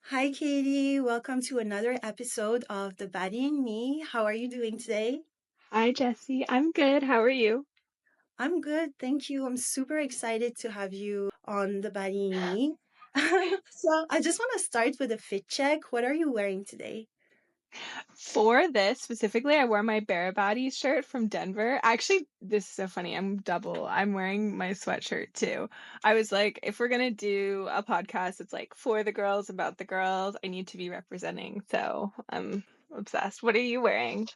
Hi, Katy. Welcome to another episode of The Baddie and Me. How are you doing today? Hi, Jessy. I'm good. How are you? I'm good, thank you. I'm super excited to have you on The Baddie and Me. So, I just want to start with a fit check. What are you wearing today? For this specifically, I wore my Baddie shirt from Denver. Actually, this is so funny. I'm double. I'm wearing my sweatshirt too. I was like, if we're gonna do a podcast, it's like for the girls, about the girls. I need to be representing. So I'm obsessed. What are you wearing?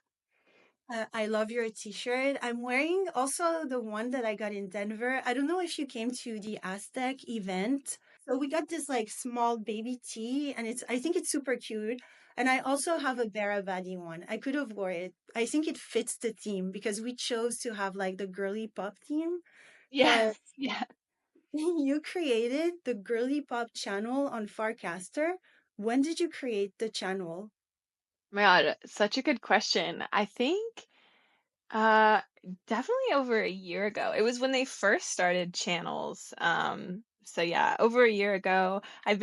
I love your t-shirt. I'm wearing also the one that I got in Denver. I don't know if you came to the Aztec event. So we got this like small baby tee and I think it's super cute. And I also have a Baravadi one. I could have wore it. I think it fits the theme because we chose to have like the girly pop theme. But Yes, yeah. you created the girly pop channel on Farcaster. When did you create the channel? My God, such a good question. I think Uh, definitely over a year ago. It was when they first started channels. So yeah, over a year ago. I've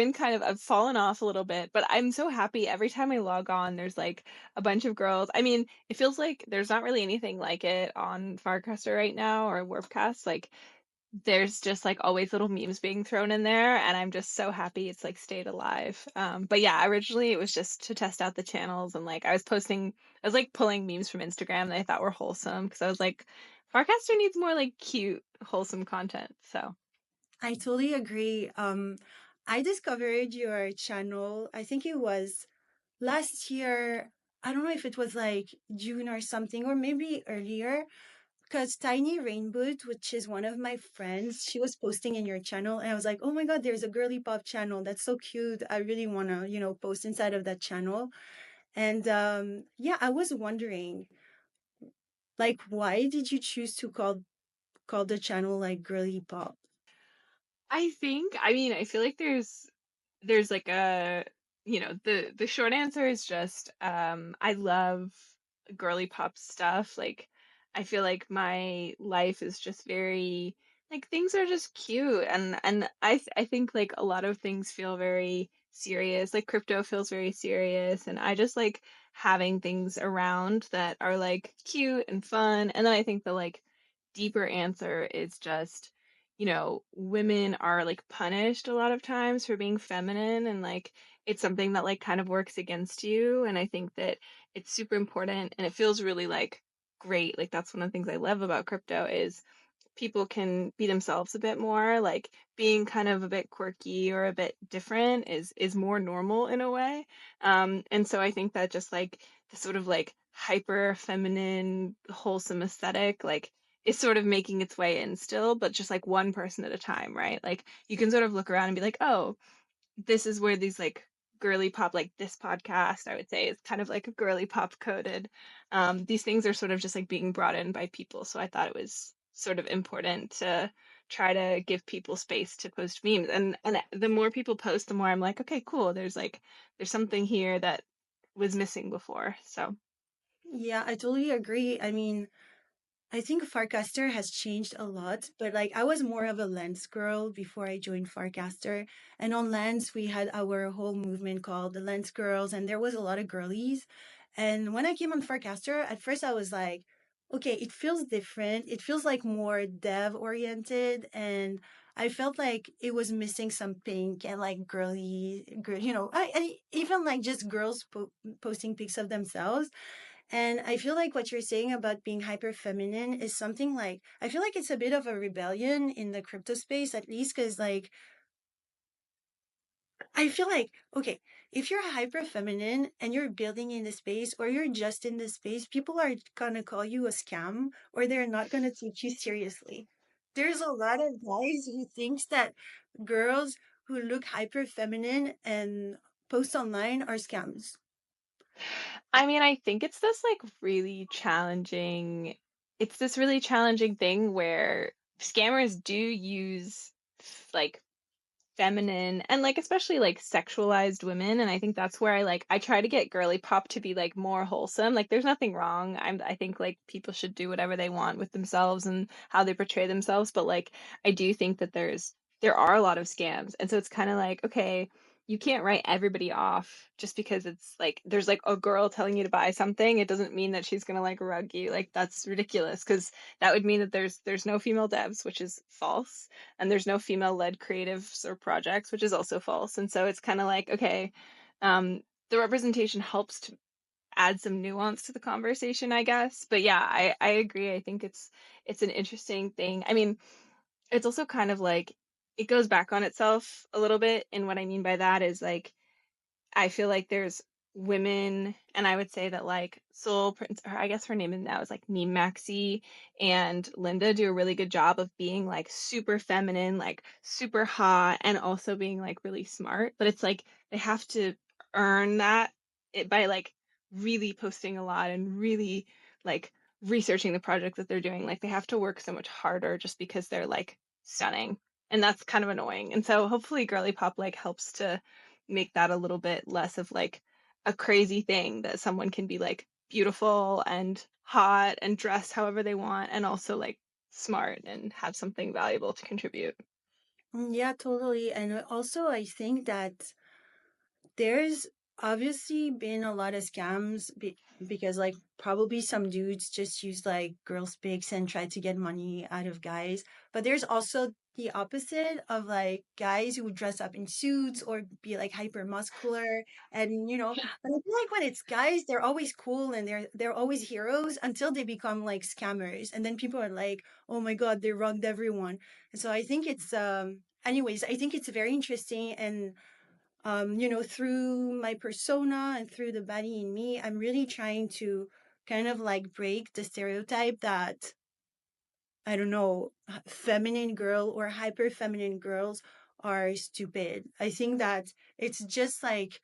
fallen off a little bit, but I'm so happy every time I log on, there's like a bunch of girls. I mean, it feels like there's not really anything like it on Farcaster right now or Warpcast. Like there's just like always little memes being thrown in there, and I'm just so happy it's like stayed alive. But yeah, originally it was just to test out the channels, and like I was like pulling memes from Instagram that I thought were wholesome because I was like, Farcaster needs more like cute, wholesome content. So I totally agree. I discovered your channel, I think it was last year. I don't know if it was like June or something, or maybe earlier, because Tiny Rainbow, which is one of my friends, she was posting in your channel, and I was like, oh my God, there's a girly pop channel. That's so cute. I really want to, post inside of that channel. And yeah, I was wondering, like, why did you choose to call the channel like girly pop? I mean, I feel like there's like a the short answer is just I love girly pop stuff. Like I feel like my life is just very like things are just cute, and I think like a lot of things feel very serious. Like crypto feels very serious, and I just like having things around that are like cute and fun. And then I think the like deeper answer is just women are like punished a lot of times for being feminine, and like it's something that like kind of works against you. And I think that it's super important, and it feels really like great. Like that's one of the things I love about crypto is people can be themselves a bit more. Like being kind of a bit quirky or a bit different is more normal in a way. And so I think that just like the sort of like hyper feminine wholesome aesthetic like is sort of making its way in still, but just like one person at a time, right? Like you can sort of look around and be like, oh, this is where these like girly pop, like this podcast, I would say, is kind of like a girly pop coded. These things are sort of just like being brought in by people. So I thought it was sort of important to try to give people space to post memes. And the more people post, the more I'm like, okay, cool. There's something here that was missing before. So Yeah, I totally agree. I mean, I think Farcaster has changed a lot, but like I was more of a Lens girl before I joined Farcaster. And on Lens, we had our whole movement called the Lens Girls, and there was a lot of girlies. And when I came on Farcaster, at first I was like, okay, it feels different. It feels like more dev oriented. And I felt like it was missing some pink and like I even like just girls posting pics of themselves. And I feel like what you're saying about being hyper feminine is something like, I feel like it's a bit of a rebellion in the crypto space, at least, because like, I feel like, okay, if you're hyper feminine and you're building in the space or you're just in the space, people are going to call you a scam or they're not going to take you seriously. There's a lot of guys who thinks that girls who look hyper feminine and post online are scams. I mean, I think it's this really challenging thing where scammers do use like feminine and like especially like sexualized women, and I think that's where I try to get girly pop to be like more wholesome. Like there's nothing wrong. I think like people should do whatever they want with themselves and how they portray themselves, but like I do think that there are a lot of scams. And so it's kind of like, okay, you can't write everybody off just because it's like there's like a girl telling you to buy something. It doesn't mean that she's gonna like rug you. Like that's ridiculous because that would mean that there's no female devs, which is false, and there's no female-led creatives or projects, which is also false. And so it's kind of like, okay, the representation helps to add some nuance to the conversation, I guess. But yeah, I agree. I think it's an interesting thing. I mean, it's also kind of like it goes back on itself a little bit. And what I mean by that is like I feel like there's women, and I would say that like Soul Prince, or I guess her name is now is like Meme Maxi and Linda do a really good job of being like super feminine, like super hot, and also being like really smart. But it's like they have to earn that by like really posting a lot and really like researching the project that they're doing. Like they have to work so much harder just because they're like stunning. And that's kind of annoying. And so hopefully Girly Pop like helps to make that a little bit less of like a crazy thing that someone can be like beautiful and hot and dress however they want and also like smart and have something valuable to contribute. Yeah, totally. And also, I think that there's obviously been a lot of scams because like probably some dudes just use like girls pics and try to get money out of guys. But there's also the opposite of like guys who dress up in suits or be like hyper muscular and but I feel like when it's guys, they're always cool and they're always heroes until they become like scammers. And then people are like, oh my God, they rugged everyone. And so I think it's anyways, I think it's very interesting. And through my persona and through the Baddie in me, I'm really trying to kind of like break the stereotype that, I don't know, feminine girl or hyper feminine girls are stupid. I think that it's just like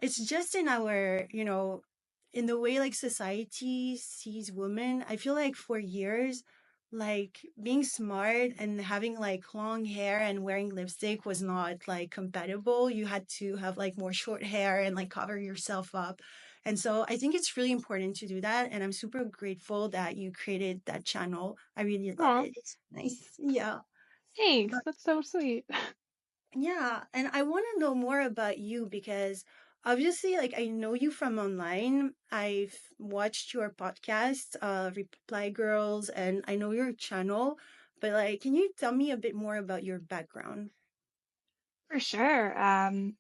it's just in our, in the way like society sees women. I feel like for years, like being smart and having like long hair and wearing lipstick was not like compatible. You had to have like more short hair and like cover yourself up. And so I think it's really important to do that. And I'm super grateful that you created that channel. I really love Oh, it. It's nice. Yeah. thanks. That's so sweet. Yeah, and I want to know more about you because obviously, like, I know you from online. I've watched your podcast, Reply Girls, and I know your channel. But like, can you tell me a bit more about your background? For sure.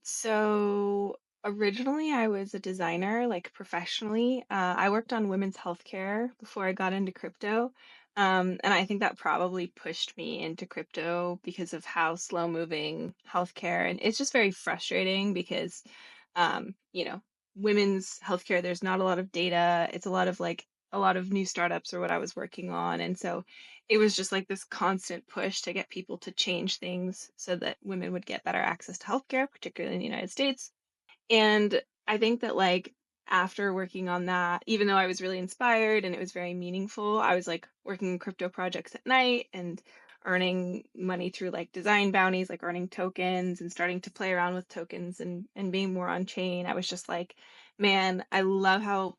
So originally I was a designer, like professionally. I worked on women's healthcare before I got into crypto. And I think that probably pushed me into crypto because of how slow moving healthcare. And it's just very frustrating because, you know, women's healthcare, there's not a lot of data. It's a lot of like a lot of new startups or what I was working on. And so it was just like this constant push to get people to change things so that women would get better access to healthcare, particularly in the United States. And I think that like after working on that, even though I was really inspired and it was very meaningful, I was like working in crypto projects at night and earning money through like design bounties, like earning tokens and starting to play around with tokens and being more on chain. I was just like, man, I love how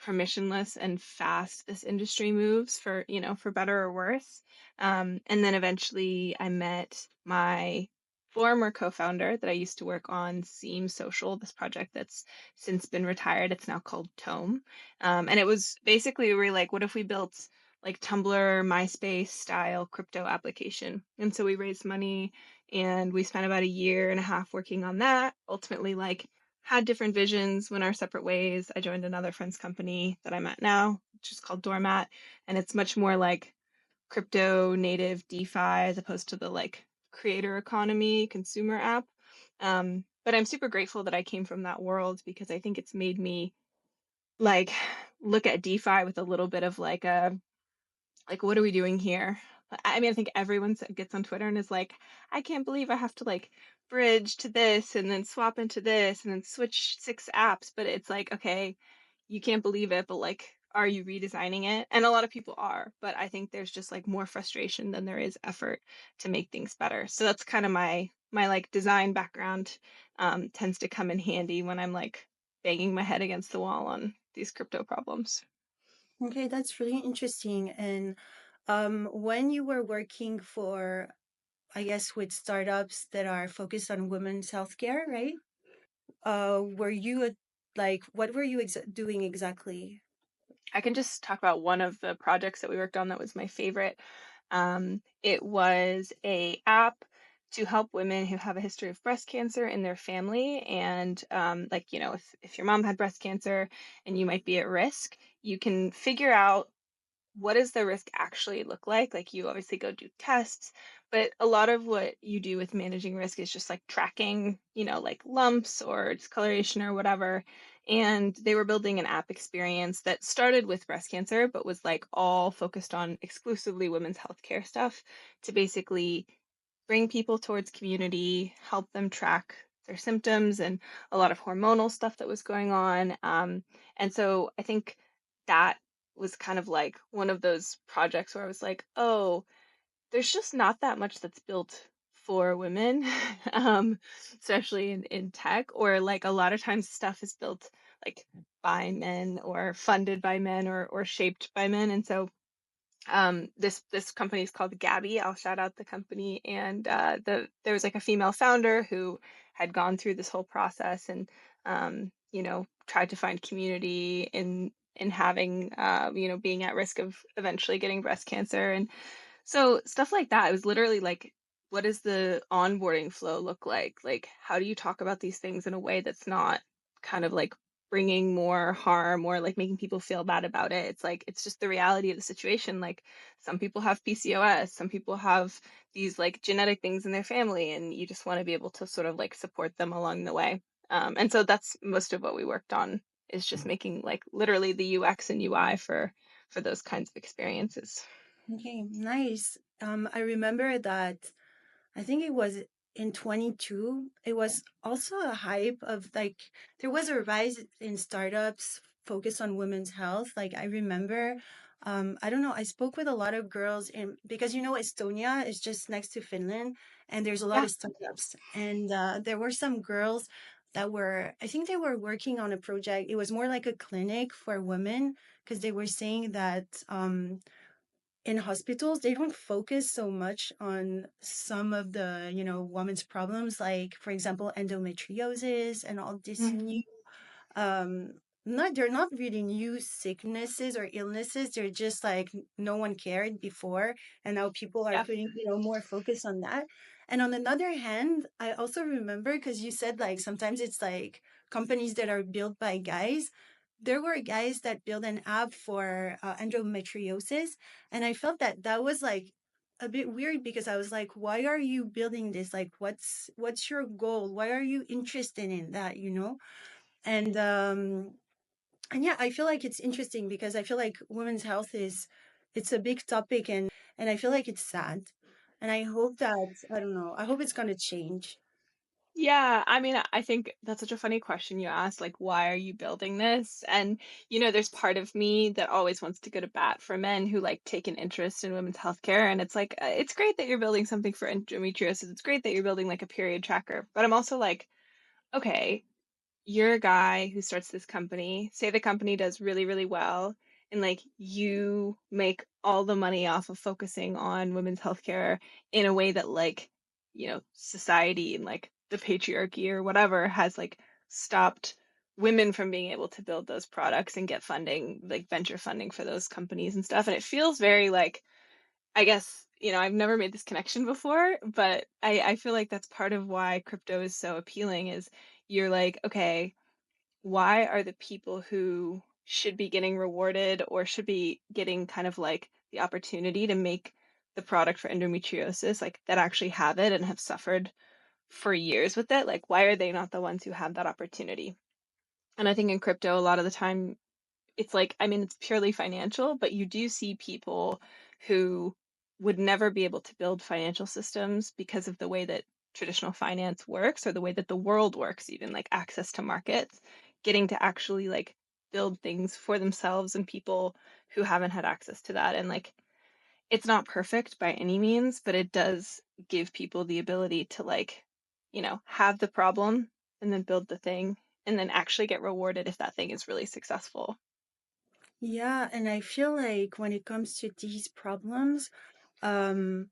permissionless and fast this industry moves for, for better or worse. And then eventually I met my former co-founder that I used to work on Seam Social, this project that's since been retired. It's now called Tome. And it was basically we were like, what if we built like Tumblr, MySpace style crypto application? And so we raised money and we spent about a year and a half working on that. Ultimately, like had different visions, went our separate ways. I joined another friend's company that I'm at now, which is called Doormat. And it's much more like crypto native DeFi as opposed to the like creator economy consumer app. But I'm super grateful that I came from that world because I think it's made me like look at DeFi with a little bit of like a like what are we doing here? I mean, I think everyone gets on Twitter and is like, I can't believe I have to like bridge to this and then swap into this and then switch 6 apps. But it's like, okay, you can't believe it, but like, are you redesigning it? And a lot of people are, but I think there's just like more frustration than there is effort to make things better. So that's kind of my my like design background tends to come in handy when I'm like banging my head against the wall on these crypto problems. Okay, that's really interesting. And when you were working for, I guess, with startups that are focused on women's healthcare, right? Were you like, what were you doing exactly? I can just talk about one of the projects that we worked on that was my favorite. It was a app to help women who have a history of breast cancer in their family. And like, you know, if your mom had breast cancer and you might be at risk, you can figure out what does the risk actually look like? Like you obviously go do tests, but a lot of what you do with managing risk is just like tracking, you know, like lumps or discoloration or whatever. And they were building an app experience that started with breast cancer, but was like all focused on exclusively women's healthcare stuff to basically bring people towards community, help them track their symptoms and a lot of hormonal stuff that was going on. And so I think that was kind of like one of those projects where I was like, oh, there's just not that much that's built for women, um, especially in tech, or like a lot of times stuff is built like by men or funded by men or shaped by men. And so this company is called Gabby. I'll shout out the company, and there was like a female founder who had gone through this whole process and you know tried to find community in having you know being at risk of eventually getting breast cancer and so stuff like that. It was literally like, what does the onboarding flow look like? Like, how do you talk about these things in a way that's not kind of like bringing more harm or like making people feel bad about it? It's like, it's just the reality of the situation. Like, some people have PCOS, some people have these like genetic things in their family, and you just want to be able to sort of like support them along the way. And so that's most of what we worked on is just making like literally the UX and UI for those kinds of experiences. Okay, nice. I remember that I think it was in 22. It was also a hype of like there was a rise in startups focused on women's health. Like I remember, I don't know, I spoke with a lot of girls in because you know Estonia is just next to Finland and there's a lot Yeah. of startups. And there were some girls that were, I think they were working on a project. It was more like a clinic for women because they were saying that in hospitals they don't focus so much on some of the women's problems, like for example endometriosis and all this new um not they're not really new sicknesses or illnesses. They're just like no one cared before, and now people are Yeah. putting more focus on that. And on another hand, I also remember because you said like sometimes it's like companies that are built by guys. There were guys that built an app for endometriosis, and I felt that that was like a bit weird because I was like, why are you building this? Like, what's your goal? Why are you interested in that, and and yeah, I feel like it's interesting because I feel like women's health is it's a big topic, and I feel like it's sad. And I hope that I don't know, I hope it's gonna change. Yeah, I mean, I think that's such a funny question you asked, like, why are you building this? And, you know, there's part of me that always wants to go to bat for men who like take an interest in women's healthcare. And it's like, it's great that you're building something for endometriosis. It's great that you're building like a period tracker. But I'm also like, okay, you're a guy who starts this company, say the company does really, really well, and like you make all the money off of focusing on women's healthcare in a way that like, you know, society and like the patriarchy or whatever has like stopped women from being able to build those products and get funding, like venture funding for those companies and stuff. And it feels very like, I guess, you know, I've never made this connection before, but I feel like that's part of why crypto is so appealing is you're like, okay, why are the people who should be getting rewarded or should be getting kind of like the opportunity to make the product for endometriosis, like that actually have it and have suffered for years with it? Like, why are they not the ones who have that opportunity? And I think in crypto, a lot of the time, it's like, I mean, it's purely financial, but you do see people who would never be able to build financial systems because of the way that traditional finance works or the way that the world works, even like access to markets, getting to actually like build things for themselves and people who haven't had access to that. And like, it's not perfect by any means, but it does give people the ability to like have the problem and then build the thing and then actually get rewarded if that thing is really successful. Yeah, and I feel like when it comes to these problems, um,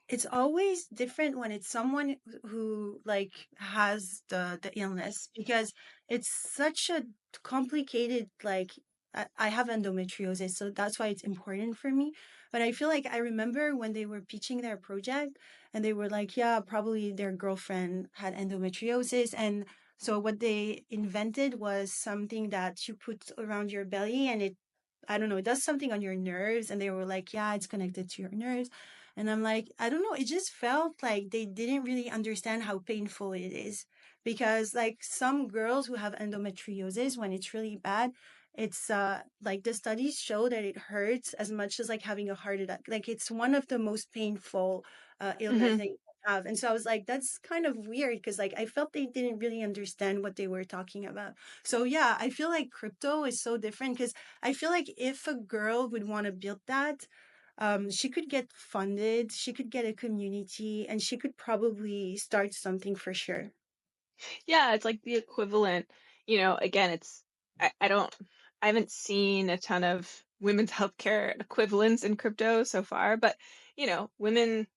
it's always different when it's someone who like has the illness, because it's such a complicated, like I have endometriosis, so that's why it's important for me. But I feel like I remember when they were pitching their project and they were like, yeah, probably their girlfriend had endometriosis, and so what they invented was something that you put around your belly and it, I don't know, it does something on your nerves. And they were like, yeah, it's connected to your nerves. And I'm like, I don't know. It just felt like they didn't really understand how painful it is. Because, like, some girls who have endometriosis, when it's really bad, it's like the studies show that it hurts as much as like having a heart attack. Like, it's one of the most painful illness Hmm. that you can have. And so I was like, that's kind of weird because, like, I felt they didn't really understand what they were talking about. So, yeah, I feel like crypto is so different because I feel like if a girl would want to build that, she could get funded, she could get a community, and she could probably start something for sure. Yeah, it's like the equivalent, again, I don't, I haven't seen a ton of women's healthcare equivalents in crypto so far, but, women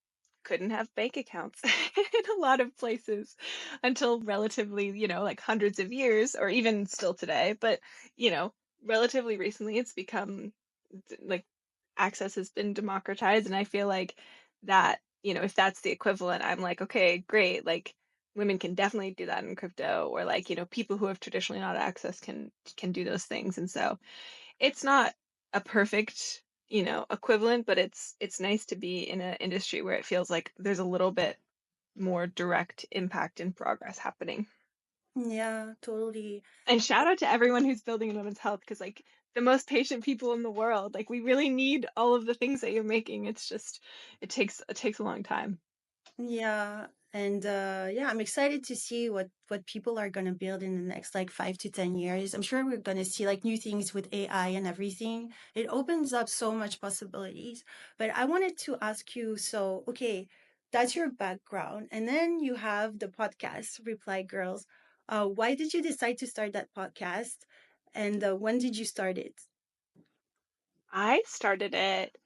couldn't have bank accounts in a lot of places until relatively, like hundreds of years or even still today. But, you know, relatively recently it's become like access has been democratized. And I feel like that, if that's the equivalent, I'm like, okay, great. Like women can definitely do that in crypto or like, people who have traditionally not access can do those things. And so it's not a perfect, equivalent, but it's nice to be in an industry where it feels like there's a little bit more direct impact and progress happening. Yeah, totally. And shout out to everyone who's building in women's health because like the most patient people in the world, like we really need all of the things that you're making. It's just it takes a long time. Yeah, and yeah, I'm excited to see what people are gonna build in the next like 5 to 10 years. I'm sure we're gonna see like new things with AI and everything. It opens up so much possibilities. But I wanted to ask you, so okay, that's your background, and then you have the podcast, Reply Girls. Why did you decide to start that podcast, and when did you start it? I started it.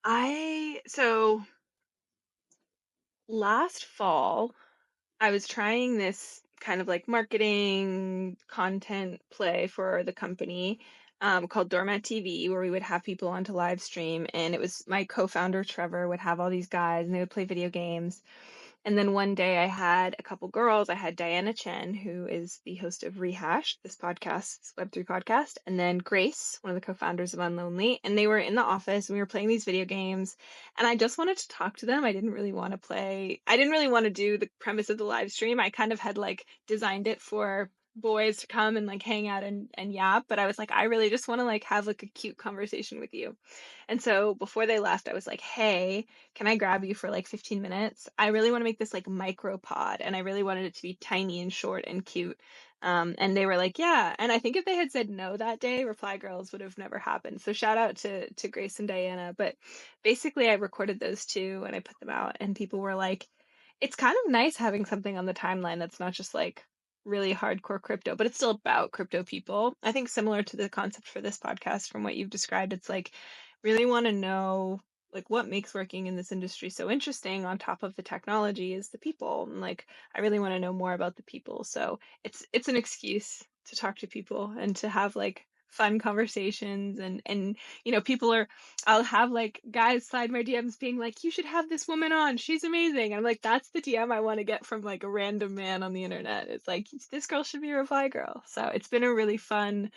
I so last fall I was trying this kind of like marketing content play for the company called Doormat TV, where we would have people on to live stream. And it was my co founder, Trevor, would have all these guys and they would play video games. And then one day I had a couple girls. I had Diana Chen, who is the host of Rehash, this podcast, this Web3 podcast, and then Grace, one of the co-founders of Unlonely. And they were in the office and we were playing these video games. And I just wanted to talk to them. I didn't really want to do the premise of the live stream. I kind of had like designed it for boys to come and like hang out and yap. But I was like, I really just want to like have like a cute conversation with you. And so before they left, I was like, hey, can I grab you for like 15 minutes? I really want to make this like micro pod and I really wanted it to be tiny and short and cute. And they were like, yeah. And I think if they had said no that day, Reply Girls would have never happened. So shout out to Grace and Diana. But basically, I recorded those two and I put them out, and people were like, it's kind of nice having something on the timeline that's not just like really hardcore crypto, but it's still about crypto people. I think similar to the concept for this podcast from what you've described, it's like really want to know like what makes working in this industry so interesting on top of the technology is the people. And like I really want to know more about the people. So it's an excuse to talk to people and to have like fun conversations and people are I'll have like guys slide my DMs being like, you should have this woman on. She's amazing. And I'm like, that's the DM I want to get from like a random man on the internet. It's like, this girl should be a reply girl. So it's been a really fun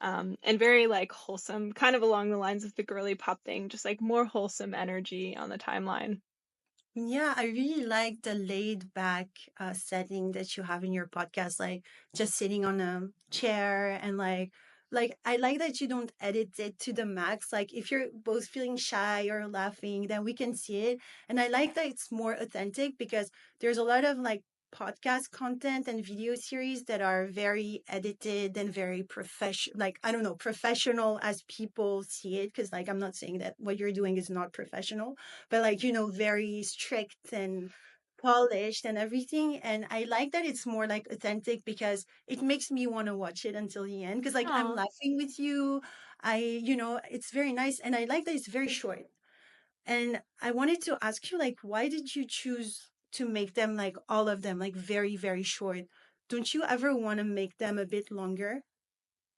and very like wholesome, kind of along the lines of the girly pop thing, just like more wholesome energy on the timeline. Yeah, I really like the laid back setting that you have in your podcast, like just sitting on a chair and like I like that you don't edit it to the max. Like if you're both feeling shy or laughing, then we can see it. And I like that it's more authentic because there's a lot of like podcast content and video series that are very edited and very professional, like I don't know, professional as people see it, because like I'm not saying that what you're doing is not professional, but like very strict and polished and everything. And I like that it's more like authentic because it makes me want to watch it until the end. Because like I'm Oh, laughing with you. It's very nice. And I like that it's very short. And I wanted to ask you, like, why did you choose to make them like all of them like very, very short? Don't you ever want to make them a bit longer?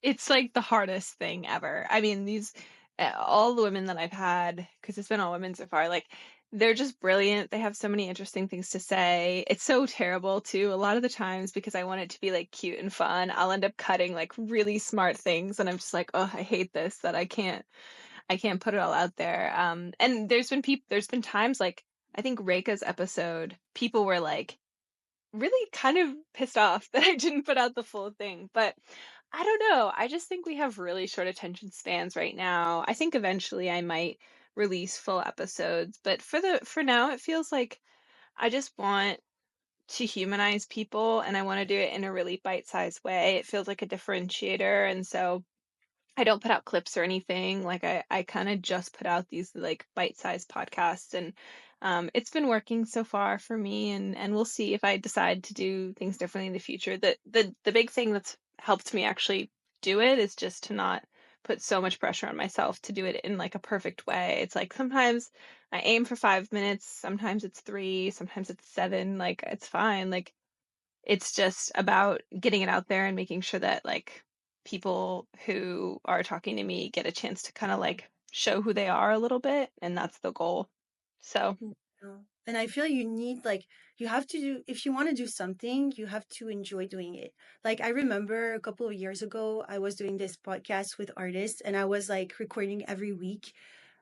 it's like the hardest thing ever. I mean, these all the women that I've had, because it's been all women so far, like they're just brilliant. They have so many interesting things to say. It's so terrible too. A lot of the times because I want it to be like cute and fun, I'll end up cutting like really smart things and I'm just like, "Oh, I hate this that I can't put it all out there." And there's been times like I think Reika's episode, people were like really kind of pissed off that I didn't put out the full thing. But I don't know. I just think we have really short attention spans right now. I think eventually I might release full episodes, but for now it feels like I just want to humanize people and I want to do it in a really bite-sized way. It feels like a differentiator, and so I don't put out clips or anything. Like I kind of just put out these like bite-sized podcasts, and it's been working so far for me, and we'll see if I decide to do things differently in the future. The big thing that's helped me actually do it is just to not put so much pressure on myself to do it in like a perfect way. It's like sometimes I aim for 5 minutes, sometimes it's three, sometimes it's seven, like it's fine. Like it's just about getting it out there and making sure that like people who are talking to me get a chance to kind of like show who they are a little bit, and that's the goal. So, No. And I feel you need like you have to do if you want to do something, you have to enjoy doing it. Like I remember a couple of years ago, I was doing this podcast with artists and I was like recording every week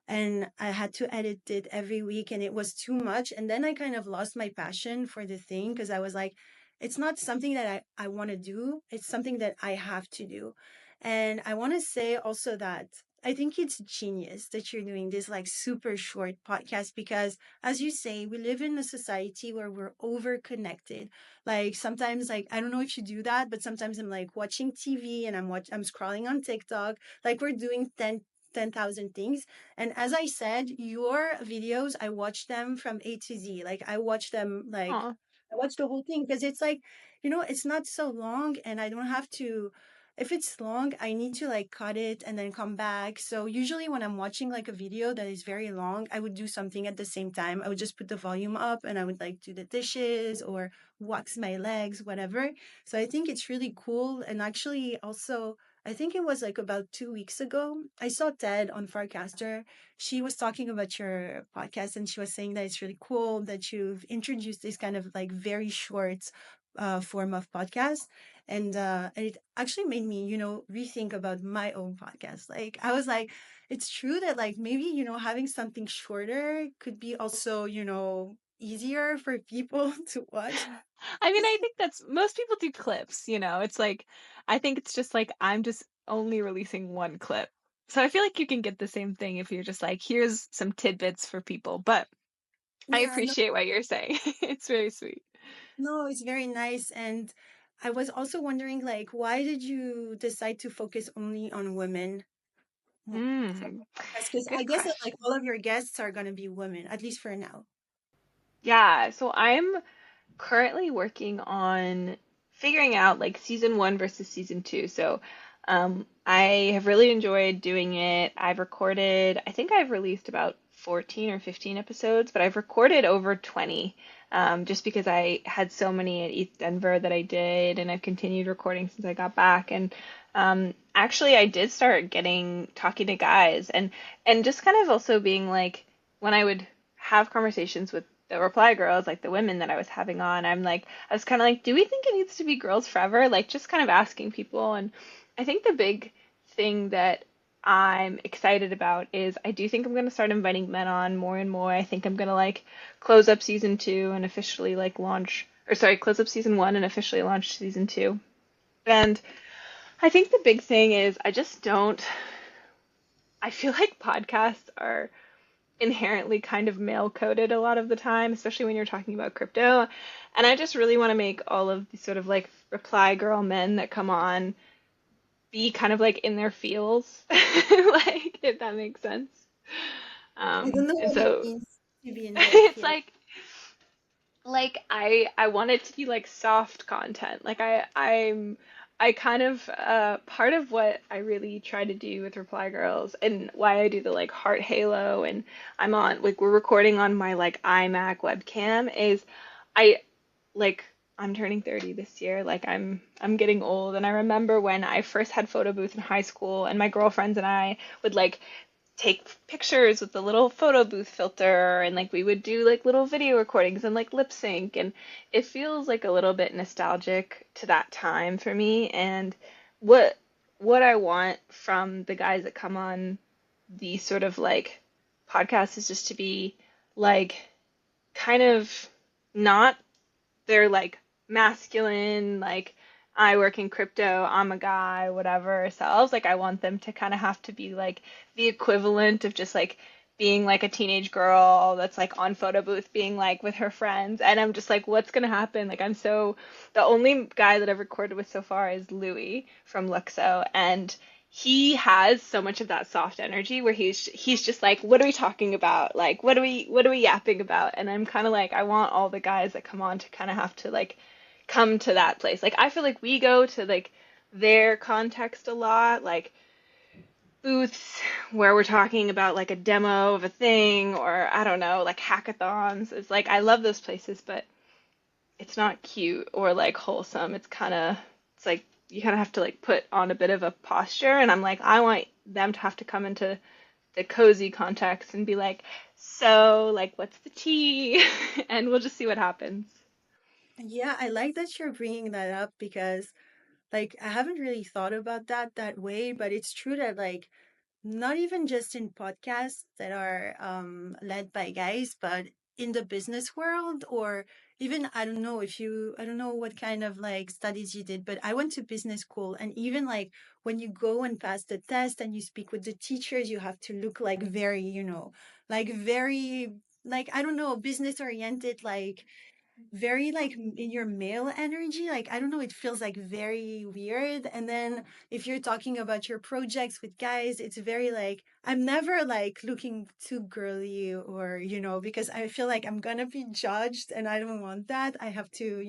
and I had to edit it every week and it was too much. And then I kind of lost my passion for the thing because I was like, it's not something that I want to do. It's something that I have to do. And I want to say also that I think it's genius that you're doing this like super short podcast because as you say, we live in a society where we're over connected. Like sometimes like I don't know if you do that, but sometimes I'm like watching TV and I'm scrolling on TikTok. Like we're doing 10,000 things. And as I said, your videos, I watch them from A to Z. Like I watch them like oh, I watch the whole thing because it's like, it's not so long and I don't have to if it's long, I need to like cut it and then come back. So usually when I'm watching like a video that is very long, I would do something at the same time. I would just put the volume up and I would like do the dishes or wax my legs, whatever. So I think it's really cool. And actually also I think it was like about 2 weeks ago. I saw Ted on Farcaster. She was talking about your podcast and she was saying that it's really cool that you've introduced this kind of like very short form of podcast. And it actually made me, rethink about my own podcast. Like I was like, it's true that like maybe, having something shorter could be also, easier for people to watch. I mean, I think that's most people do clips, it's like I think it's just like I'm just only releasing one clip. So I feel like you can get the same thing if you're just like, here's some tidbits for people. But I Yeah, no, appreciate what you're saying. It's very sweet. no, it's very nice. And I was also wondering, like, why did you decide to focus only on women for Mm, the podcast? Because I good guess that like question. all of your guests are gonna be women, at least for now. Yeah, so I'm currently working on figuring out like season one versus season two. So I have really enjoyed doing it. I think I've released about 14 or 15 episodes, but I've recorded over 20 just because I had so many at East Denver that I did, and I've continued recording since I got back. And actually, I did start talking to guys, and just kind of also being like, when I would have conversations with the reply girls, like the women that I was having on, I was kind of like, do we think it needs to be girls forever? Like, just kind of asking people. And I think the big thing that I'm excited about is I do think I'm going to start inviting men on more and more. I think I'm going to like close up season two and officially like launch, or sorry, close up season one and officially launch season two. And I think the big thing is I feel like podcasts are inherently kind of male coded a lot of the time, especially when you're talking about crypto. And I just really want to make all of these sort of like reply girl men that come on be kind of like in their feels, like if that makes sense. I don't know And what it so means to be in their it's field. like like I want it to be like soft content. Like I kind of part of what I really try to do with Reply Girls and why I do the like heart halo and I'm on like we're recording on my like iMac webcam is I like I'm turning 30 this year. Like I'm getting old and I remember when I first had photo booth in high school and my girlfriends and I would like take pictures with the little photo booth filter and like we would do like little video recordings and like lip sync and it feels like a little bit nostalgic to that time for me and what what I want from the guys that come on these sort of like podcasts is just to be like kind of not they're like masculine, like I work in crypto, I'm a guy, whatever selves. Like I want them to kind of have to be like the equivalent of just like being like a teenage girl that's like on photo booth being like with her friends. And I'm just like, what's gonna happen? Like I'm so the only guy that I've recorded with so far is Louis from Luxo and he has so much of that soft energy where he's just like, what are we talking about? Like, what are we yapping about? And I'm kind of like, I want all the guys that come on to kind of have to like come to that place. Like, I feel like we go to like their context a lot, like booths where we're talking about like a demo of a thing or I don't know, like hackathons. It's like I love those places, but it's not cute or like wholesome. It's kind of it's like you kind of have to like put on a bit of a posture and I'm like I want them to have to come into the cozy context and be like, "So, like what's the tea?" and we'll just see what happens. Yeah, I like that you're bringing that up because like I haven't really thought about that way, but it's true that like not even just in podcasts that are led by guys, but in the business world or even I don't know what kind of like studies you did, but I went to business school and even like when you go and pass the test and you speak with the teachers, you have to look like very, like very like I don't know, business oriented, like very like in your male energy. Like I don't know, it feels like very weird. And then if you're talking about your projects with guys, it's very like I'm never like looking too girly or because I feel like I'm gonna be judged and I don't want that. I have to,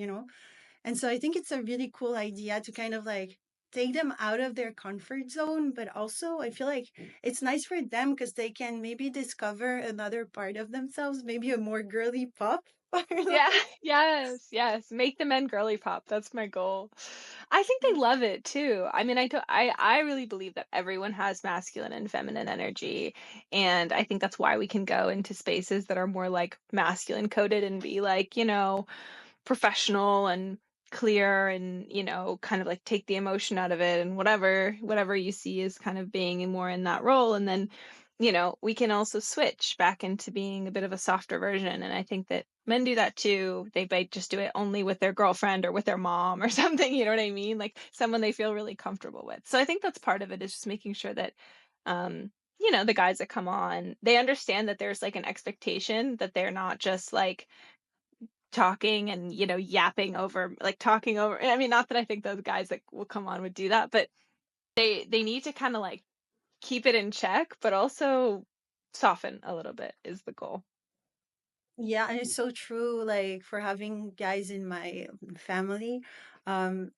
and so I think it's a really cool idea to kind of like take them out of their comfort zone, but also I feel like it's nice for them because they can maybe discover another part of themselves, maybe a more girly pop or Yeah, like. yes, yes. Make the men girly pop. That's my goal. I think they love it too. I mean, I really believe that everyone has masculine and feminine energy, and I think that's why we can go into spaces that are more like masculine coded and be like, professional and clear and kind of like take the emotion out of it and whatever you see is kind of being more in that role and then we can also switch back into being a bit of a softer version and I think that men do that too. They might just do it only with their girlfriend or with their mom or something, you know what I mean, like someone they feel really comfortable with. So I think that's part of it is just making sure that um the guys that come on, they understand that there's like an expectation that they're not just like talking and yapping over like talking over. I mean, not that I think those guys that will come on would do that, but they need to kind of like keep it in check but also soften a little bit is the goal. Yeah, and it's so true. Like for having guys in my family,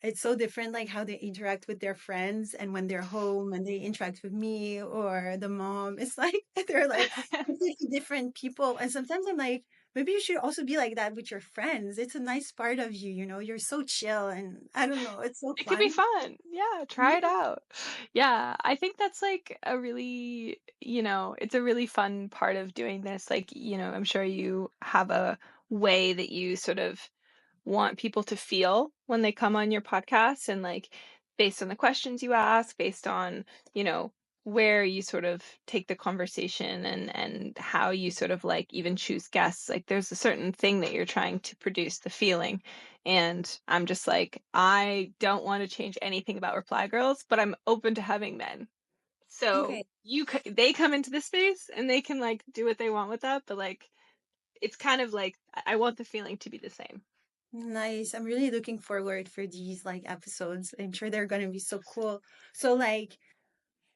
it's so different, like how they interact with their friends and when they're home and they interact with me or the mom. It's like they're like completely different people. And sometimes I'm like, maybe you should also be like that with your friends. It's a nice part of you, You're so chill and I don't know, it's so It could be fun. fun. Yeah, try it out. Yeah, I think that's like a really, it's a really fun part of doing this. Like, I'm sure you have a way that you sort of want people to feel when they come on your podcast and like based on the questions you ask, based on, you know, where you sort of take the conversation and how you sort of like even choose guests. Like there's a certain thing that you're trying to produce the feeling. And I'm just like, I don't want to change anything about Reply Girls, but I'm open to having men. So Okay. they come into this space and they can like do what they want with that, but like it's kind of like I want the feeling to be the same. Nice. I'm really looking forward for these like episodes. I'm sure they're gonna be so cool. So like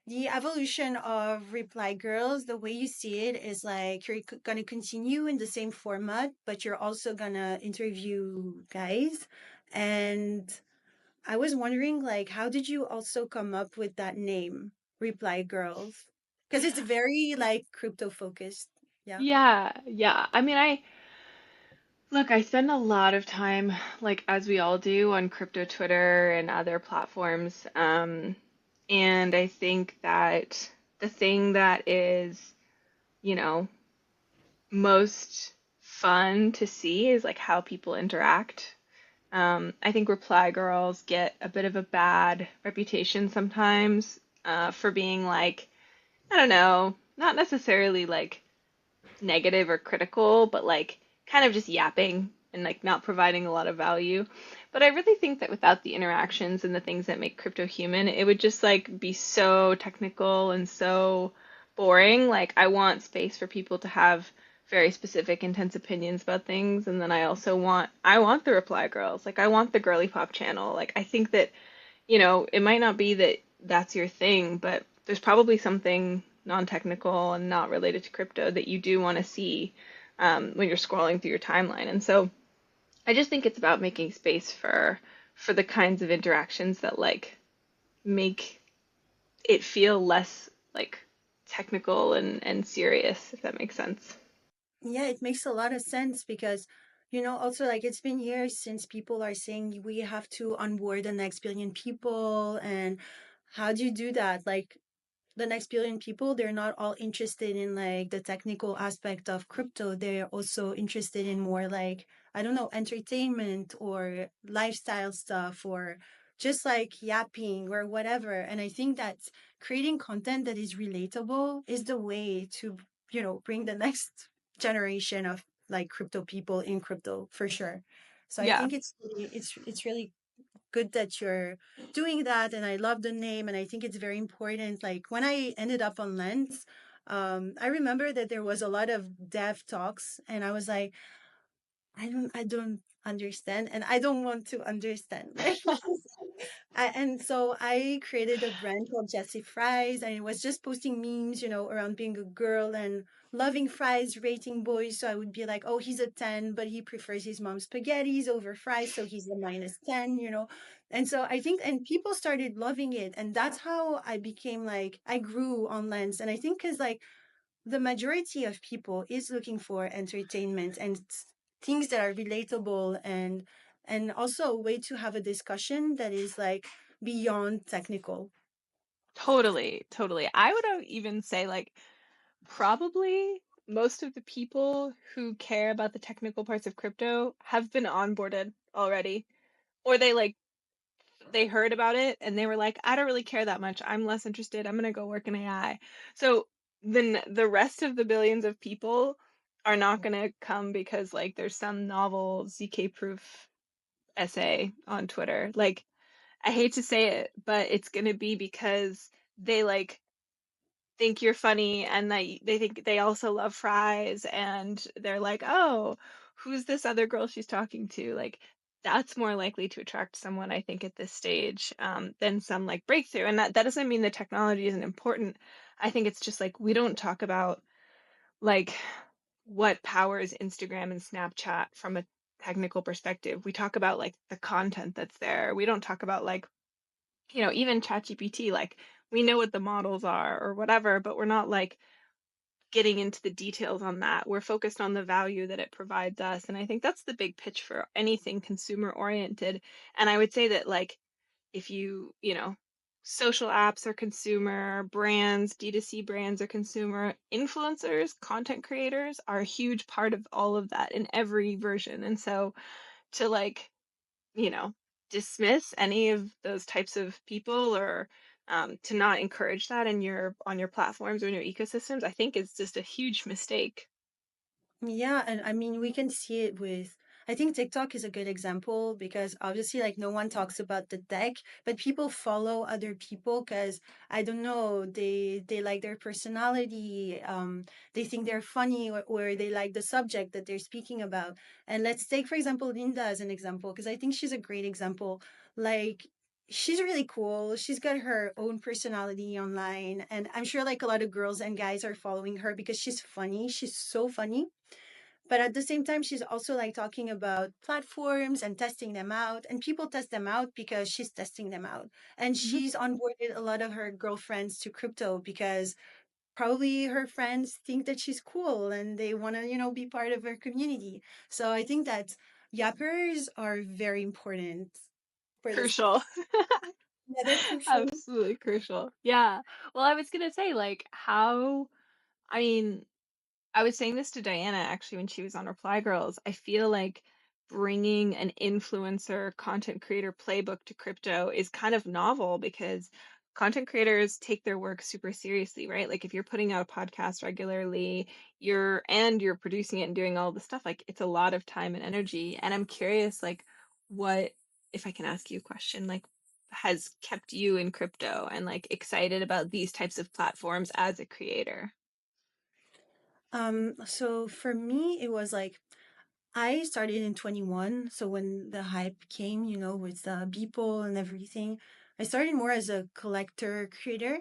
the evolution of Reply Girls, the way you see it is like you're gonna continue in the same format, but you're also gonna interview guys. And I was wondering, like, how did you also come up with that name, Reply Girls? Because it's very like crypto focused. Yeah. Yeah, yeah. I mean, I spend a lot of time, like as we all do, on crypto Twitter and other platforms. And I think that the thing that is, you know, most fun to see is like how people interact. I think reply girls get a bit of a bad reputation sometimes for being like, I don't know, not necessarily like negative or critical, but like kind of just yapping and like not providing a lot of value. But I really think that without the interactions and the things that make crypto human, it would just like be so technical and so boring. Like I want space for people to have very specific intense opinions about things, and then I want the reply girls. Like I want the Girlypop channel. Like I think that it might not be that that's your thing, but there's probably something non-technical and not related to crypto that you do want to see when you're scrolling through your timeline. And so I just think it's about making space for the kinds of interactions that like make it feel less like technical and serious, if that makes sense. Yeah, it makes a lot of sense because, also like it's been years since people are saying we have to onboard the next billion people. And how do you do that? Like, the next billion people, they're not all interested in like the technical aspect of crypto. They're also interested in more like, I don't know, entertainment or lifestyle stuff or just like yapping or whatever. And I think that creating content that is relatable is the way to, bring the next generation of like crypto people in crypto for sure. So I Yeah, think it's really good that you're doing that, and I love the name, and I think it's very important. Like when I ended up on Lens, I remember that there was a lot of dev talks, and I was like, I don't understand, and I don't want to understand. Like, and so I created a brand called Jessy Fries, and it was just posting memes, around being a girl and loving fries, rating boys. So I would be like, oh, he's a 10, but he prefers his mom's spaghettis over fries, so he's a -10. And so I think, and people started loving it, and that's how I became like, I grew on Lens, and I think because like the majority of people is looking for entertainment and things that are relatable, and also a way to have a discussion that is like beyond technical. totally, totally. I would even say like probably most of the people who care about the technical parts of crypto have been onboarded already, or they heard about it and they were like, I don't really care that much. I'm less interested. I'm gonna go work in AI. So then the rest of the billions of people are not gonna come because like there's some novel ZK proof essay on Twitter. Like I hate to say it, but it's gonna be because they like think you're funny and they think they also love fries and they're like, "Oh, who's this other girl she's talking to?" Like that's more likely to attract someone I think at this stage than some like breakthrough. And that doesn't mean the technology isn't important. I think it's just like we don't talk about like what powers Instagram and Snapchat from a technical perspective. We talk about like the content that's there. We don't talk about like even ChatGPT, like we know what the models are or whatever, but we're not like getting into the details on that. We're focused on the value that it provides us. And I think that's the big pitch for anything consumer oriented. And I would say that like if social apps are consumer, brands, D2C brands are consumer, influencers, content creators are a huge part of all of that in every version. And so to like you know, dismiss any of those types of people or to not encourage that in your on your platforms or in your ecosystems, I think is just a huge mistake. Yeah, and I mean, we can see it with, I think TikTok is a good example because obviously, like, no one talks about the tech, but people follow other people because I don't know, they like their personality, they think they're funny, or they like the subject that they're speaking about. And let's take, for example, Linda as an example because I think she's a great example. Like, she's really cool. She's got her own personality online, and I'm sure like a lot of girls and guys are following her because she's funny. She's so funny. But at the same time, she's also like talking about platforms and testing them out. And people test them out because she's testing them out. And Mhm. she's onboarded a lot of her girlfriends to crypto because probably her friends think that she's cool and they want to, be part of her community. So I think that yappers are very important for this Crucial. space. Yeah, they're crucial. Absolutely crucial. Yeah. Well, I was gonna say, like, how I mean, I was saying this to Diana actually when she was on Reply Girls. I feel like bringing an influencer content creator playbook to crypto is kind of novel because content creators take their work super seriously, right? Like if you're putting out a podcast regularly, you're producing it and doing all the stuff, like it's a lot of time and energy. And I'm curious, like, what, if I can ask you a question, like has kept you in crypto and like excited about these types of platforms as a creator? So for me, it was like I started in 21. So when the hype came, with the Beeple and everything, I started more as a collector creator.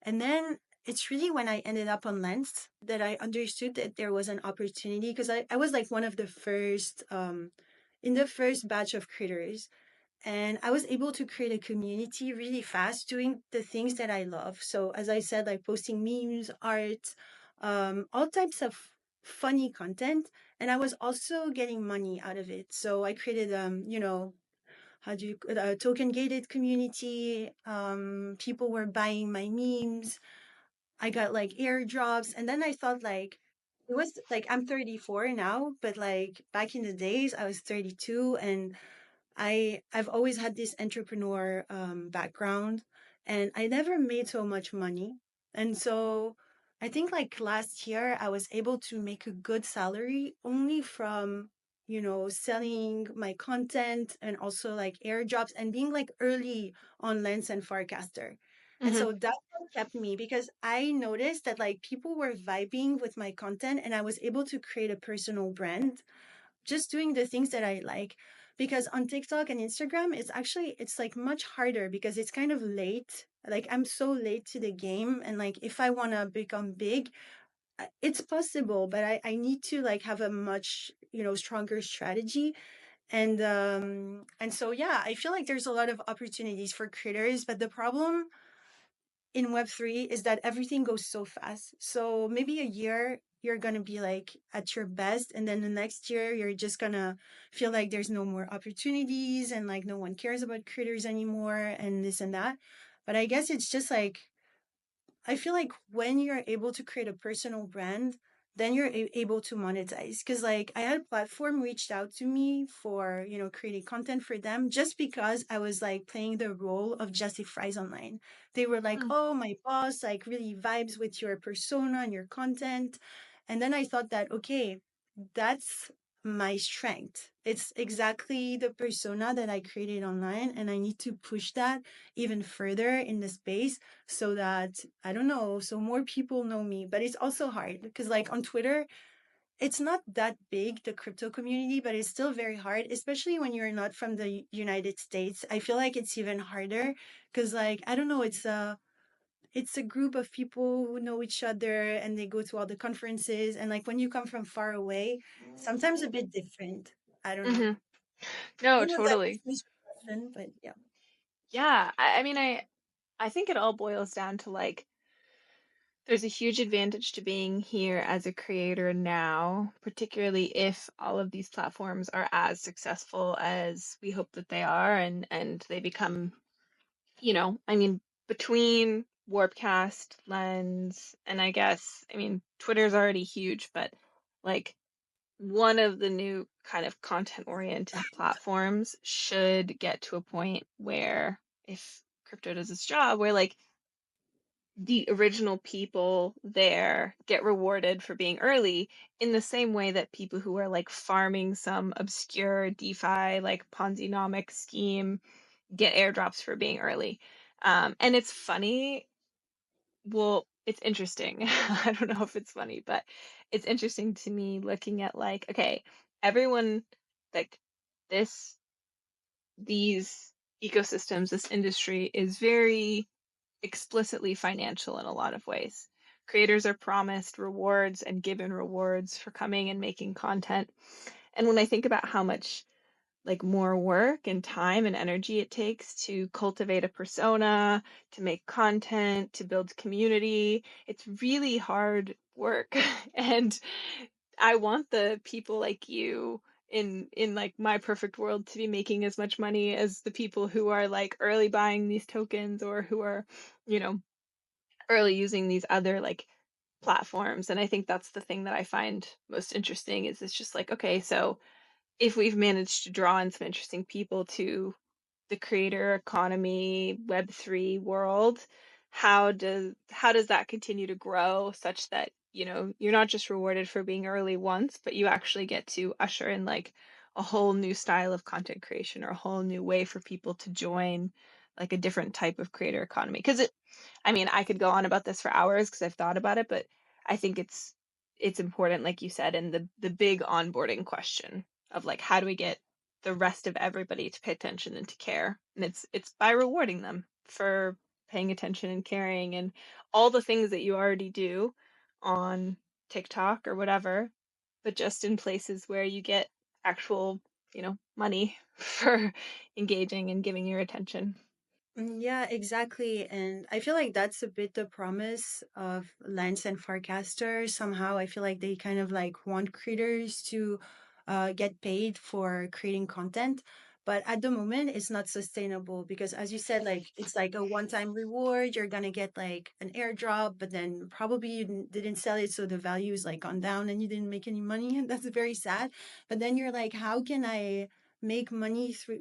And then it's really when I ended up on Lens that I understood that there was an opportunity because I was like one of the first, in the first batch of creators. And I was able to create a community really fast doing the things that I love. So as I said, like posting memes, art, all types of funny content. And I was also getting money out of it. So I created, how do you, a token gated community. People were buying my memes. I got like airdrops. And then I thought like, it was like, I'm 34 now, but like back in the days, I was 32 and I've always had this entrepreneur background, and I never made so much money. And so I think like last year I was able to make a good salary only from selling my content and also like airdrops and being like early on Lens and Farcaster. And Hmm. so that's what kept me because I noticed that like people were vibing with my content and I was able to create a personal brand just doing the things that I like. Because on TikTok and Instagram, it's like much harder because it's kind of late. Like I'm so late to the game. And like if I wanna become big, it's possible, but I need to like have a much, stronger strategy. And so yeah, I feel like there's a lot of opportunities for creators, but the problem in Web3 is that everything goes so fast. So maybe a year you're going to be like at your best. And then the next year you're just going to feel like there's no more opportunities and like no one cares about creators anymore and this and that. But I guess it's just like I feel like when you're able to create a personal brand, then you're able to monetize. Because like I had a platform reached out to me for creating content for them just because I was like playing the role of Jessy Fries online. They were like, "Oh, my boss like really vibes with your persona and your content," and then I thought that okay, that's my strength. It's exactly the persona that I created online, and I need to push that even further in the space so that I don't know, so more people know me. But it's also hard because like on Twitter, it's not that big, the crypto community, but it's still very hard, especially when you're not from the United States. I feel like it's even harder because like I don't know, it's a group of people who know each other and they go to all the conferences and like when you come from far away, sometimes a bit different. I don't know. Hmm. I No, don't know if that totally. answers your question, but yeah. Yeah, I mean, I think it all boils down to like there's a huge advantage to being here as a creator now, particularly if all of these platforms are as successful as we hope that they are and they become, I mean, between Warpcast, Lens, and I guess, I mean, Twitter's already huge, but like one of the new kind of content oriented platforms should get to a point where if crypto does its job, where like the original people there get rewarded for being early in the same way that people who are like farming some obscure DeFi like Ponzi-nomic scheme get airdrops for being early. And it's funny. Well, it's interesting. I don't know if it's funny, but it's interesting to me looking at like, okay, everyone like this, these. ecosystems, this industry is very explicitly financial in a lot of ways. Creators are promised rewards and given rewards for coming and making content. And when I think about how much like more work and time and energy it takes to cultivate a persona, to make content, to build community, it's really hard work. And I want the people like you in like my perfect world to be making as much money as the people who are like early buying these tokens or who are, you know, early using these other like platforms. And I think that's the thing that I find most interesting is it's just like, okay, so if we've managed to draw in some interesting people to the creator economy, Web3 world, how does that continue to grow such that, you know, you're not just rewarded for being early once, but you actually get to usher in like a whole new style of content creation or a whole new way for people to join like a different type of creator economy. Because I mean, I could go on about this for hours because I've thought about it, but I think it's important, like you said, and the big onboarding question of like how do we get the rest of everybody to pay attention and to care? And it's by rewarding them for paying attention and caring and all the things that you already do on TikTok or whatever, but just in places where you get actual, you know, money for engaging and giving your attention. Yeah, exactly. And I feel like that's a bit the promise of Lens and Farcaster. Somehow I feel like they kind of like want creators to get paid for creating content. But at the moment, it's not sustainable because, as you said, like it's like a one-time reward. You're gonna get like an airdrop, but then probably you didn't sell it, so the value is like gone down, and you didn't make any money. And that's very sad. But then you're like, how can I make money through,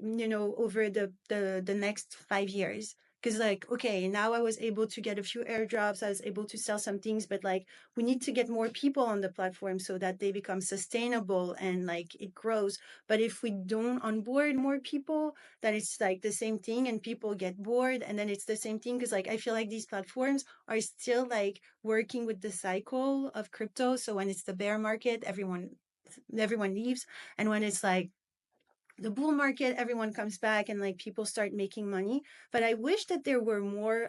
over the next 5 years? Because like, okay, now I was able to get a few airdrops, I was able to sell some things, but like we need to get more people on the platform so that they become sustainable and like it grows. But if we don't onboard more people, then it's like the same thing and people get bored, and then it's the same thing. Because like I feel like these platforms are still like working with the cycle of crypto. So when it's the bear market, everyone leaves, and when it's like the bull market, everyone comes back and like people start making money. But I wish that there were more,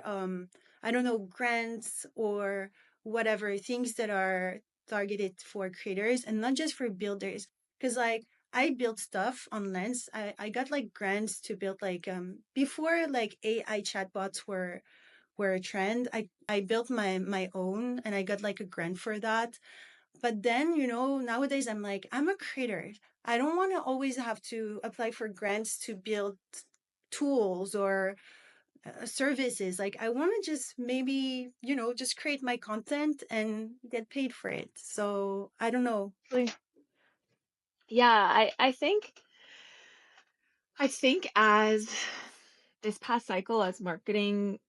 I don't know, grants or whatever things that are targeted for creators and not just for builders. Because like I built stuff on Lens. I got like grants to build like before like AI chatbots were a trend. I built my own and I got like a grant for that. But then, nowadays I'm like, I'm a creator. I don't want to always have to apply for grants to build tools or services. Like, I want to just maybe, just create my content and get paid for it. So I don't know. Like, yeah, I think as this past cycle, as marketing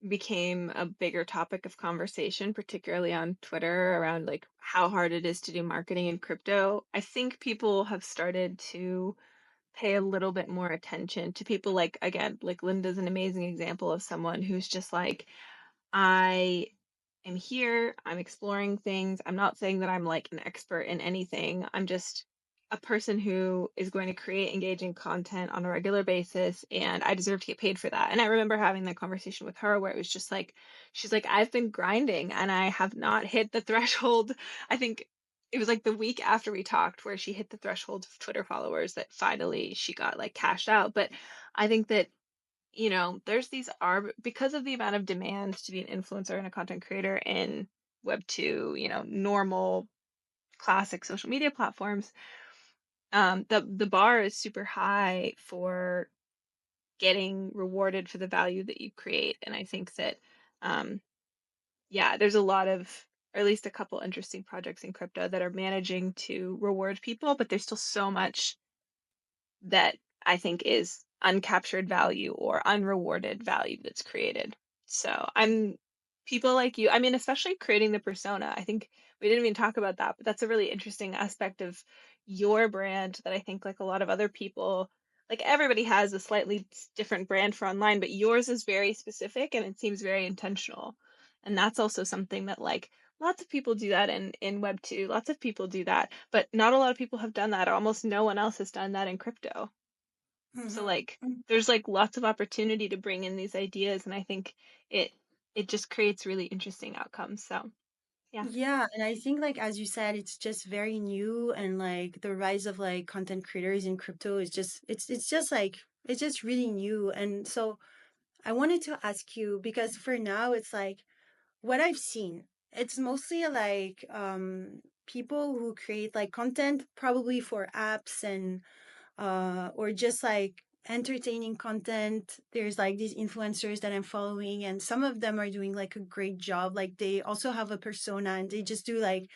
became a bigger topic of conversation, particularly on Twitter around like how hard it is to do marketing in crypto, I think people have started to pay a little bit more attention to people like, again, like Linda's an amazing example of someone who's just like, I am here, I'm exploring things. I'm not saying that I'm like an expert in anything. I'm just a person who is going to create engaging content on a regular basis, and I deserve to get paid for that. And I remember having that conversation with her where it was just like, she's like, I've been grinding and I have not hit the threshold. I think it was like the week after we talked where she hit the threshold of Twitter followers that finally she got like cashed out. But I think that there's these because of the amount of demand to be an influencer and a content creator in Web 2, normal classic social media platforms, the bar is super high for getting rewarded for the value that you create. And I think that um, yeah, there's a lot of or at least a couple interesting projects in crypto that are managing to reward people, but there's still so much that I think is uncaptured value or unrewarded value that's created. So I'm people like you, I mean, especially creating the persona. I think we didn't even talk about that, but that's a really interesting aspect of your brand that I think like a lot of other people, like everybody has a slightly different brand for online, but yours is very specific and it seems very intentional. And that's also something that like lots of people do that in Web 2. Lots of people do that, but not a lot of people have done that. Almost no one else has done that in crypto. So Mhm. like there's like lots of opportunity to bring in these ideas, and I think it it just creates really interesting outcomes. So yeah. Yeah, and I think like as you said, it's just very new and like the rise of like content creators in crypto is just it's just like it's just really new. And so I wanted to ask you because for now it's like what I've seen, it's mostly like people who create like content probably for apps and or just like entertaining content. There's like these influencers that I'm following, and some of them are doing like a great job. Like they also have a persona and they just do like